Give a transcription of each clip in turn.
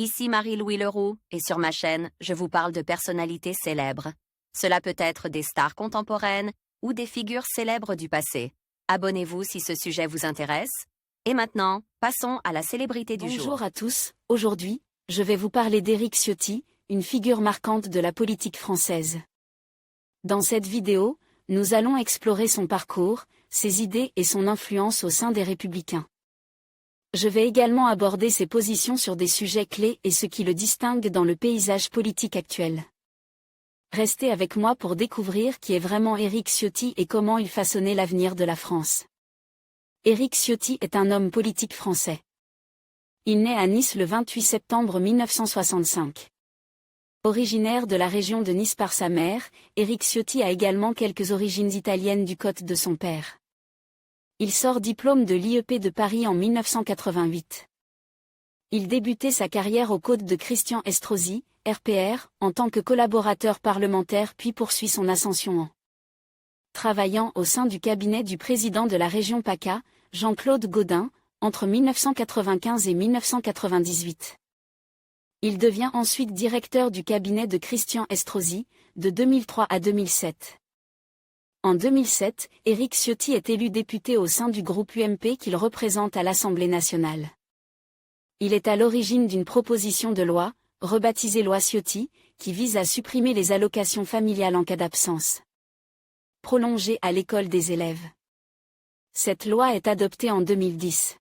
Ici Marie-Louis Leroux, et sur ma chaîne, je vous parle de personnalités célèbres. Cela peut être des stars contemporaines ou des figures célèbres du passé. Abonnez-vous si ce sujet vous intéresse. Et maintenant, passons à la célébrité du jour. Bonjour à tous, aujourd'hui, je vais vous parler d'Éric Ciotti, une figure marquante de la politique française. Dans cette vidéo, nous allons explorer son parcours, ses idées et son influence au sein des Républicains. Je vais également aborder ses positions sur des sujets clés et ce qui le distingue dans le paysage politique actuel. Restez avec moi pour découvrir qui est vraiment Éric Ciotti et comment il façonnait l'avenir de la France. Éric Ciotti est un homme politique français. Il naît à Nice le 28 septembre 1965. Originaire de la région de Nice par sa mère, Éric Ciotti a également quelques origines italiennes du côté de son père. Il sort diplôme de l'IEP de Paris en 1988. Il débutait sa carrière aux côtés de Christian Estrosi, RPR, en tant que collaborateur parlementaire puis poursuit son ascension en travaillant au sein du cabinet du président de la région PACA, Jean-Claude Gaudin, entre 1995 et 1998. Il devient ensuite directeur du cabinet de Christian Estrosi, de 2003 à 2007. En 2007, Éric Ciotti est élu député au sein du groupe UMP qu'il représente à l'Assemblée nationale. Il est à l'origine d'une proposition de loi, rebaptisée loi Ciotti, qui vise à supprimer les allocations familiales en cas d'absence prolongée à l'école des élèves. Cette loi est adoptée en 2010.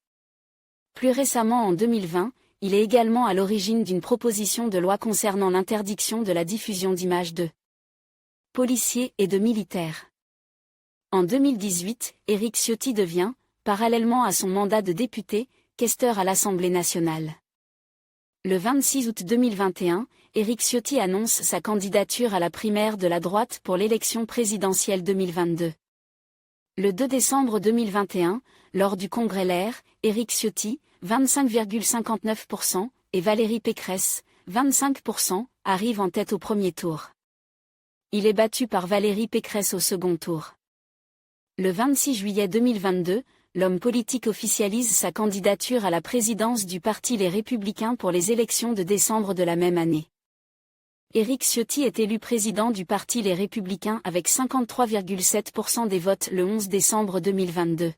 Plus récemment en 2020, il est également à l'origine d'une proposition de loi concernant l'interdiction de la diffusion d'images de policiers et de militaires. En 2018, Éric Ciotti devient, parallèlement à son mandat de député, questeur à l'Assemblée nationale. Le 26 août 2021, Éric Ciotti annonce sa candidature à la primaire de la droite pour l'élection présidentielle 2022. Le 2 décembre 2021, lors du congrès LR, Éric Ciotti, 25,59%, et Valérie Pécresse, 25%, arrivent en tête au premier tour. Il est battu par Valérie Pécresse au second tour. Le 26 juillet 2022, l'homme politique officialise sa candidature à la présidence du parti Les Républicains pour les élections de décembre de la même année. Éric Ciotti est élu président du parti Les Républicains avec 53,7% des votes le 11 décembre 2022.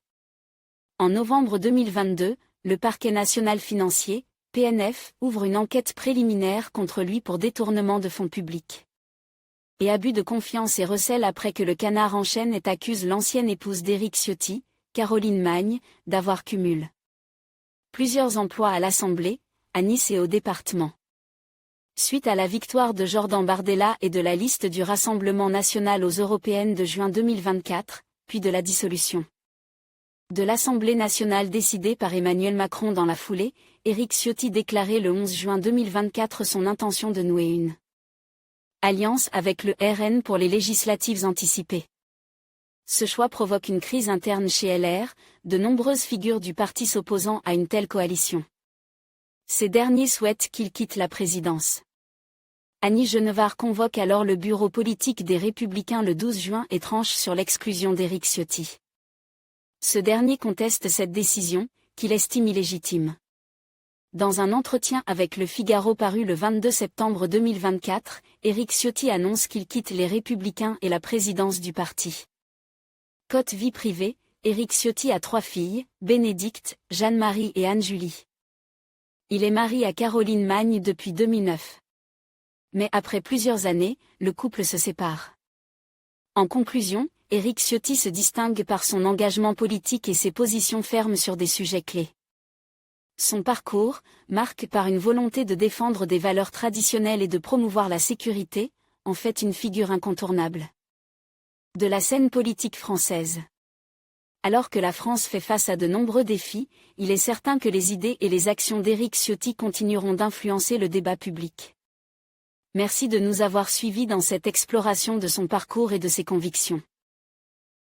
En novembre 2022, le Parquet national financier, PNF, ouvre une enquête préliminaire contre lui pour détournement de fonds publics et abus de confiance et recel après que le Canard enchaîne et accuse l'ancienne épouse d'Éric Ciotti, Caroline Magne, d'avoir cumulé plusieurs emplois à l'Assemblée, à Nice et au département. Suite à la victoire de Jordan Bardella et de la liste du Rassemblement national aux européennes de juin 2024, puis de la dissolution de l'Assemblée nationale décidée par Emmanuel Macron dans la foulée, Éric Ciotti déclarait le 11 juin 2024 son intention de nouer une alliance avec le RN pour les législatives anticipées. Ce choix provoque une crise interne chez LR, de nombreuses figures du parti s'opposant à une telle coalition. Ces derniers souhaitent qu'il quitte la présidence. Annie Genevard convoque alors le bureau politique des Républicains le 12 juin et tranche sur l'exclusion d'Éric Ciotti. Ce dernier conteste cette décision, qu'il estime illégitime. Dans un entretien avec Le Figaro paru le 22 septembre 2024, Éric Ciotti annonce qu'il quitte les Républicains et la présidence du parti. Côté vie privée, Éric Ciotti a 3 filles, Bénédicte, Jeanne-Marie et Anne-Julie. Il est marié à Caroline Magne depuis 2009. Mais après plusieurs années, le couple se sépare. En conclusion, Éric Ciotti se distingue par son engagement politique et ses positions fermes sur des sujets clés. Son parcours, marqué par une volonté de défendre des valeurs traditionnelles et de promouvoir la sécurité, en fait une figure incontournable de la scène politique française. Alors que la France fait face à de nombreux défis, il est certain que les idées et les actions d'Éric Ciotti continueront d'influencer le débat public. Merci de nous avoir suivis dans cette exploration de son parcours et de ses convictions.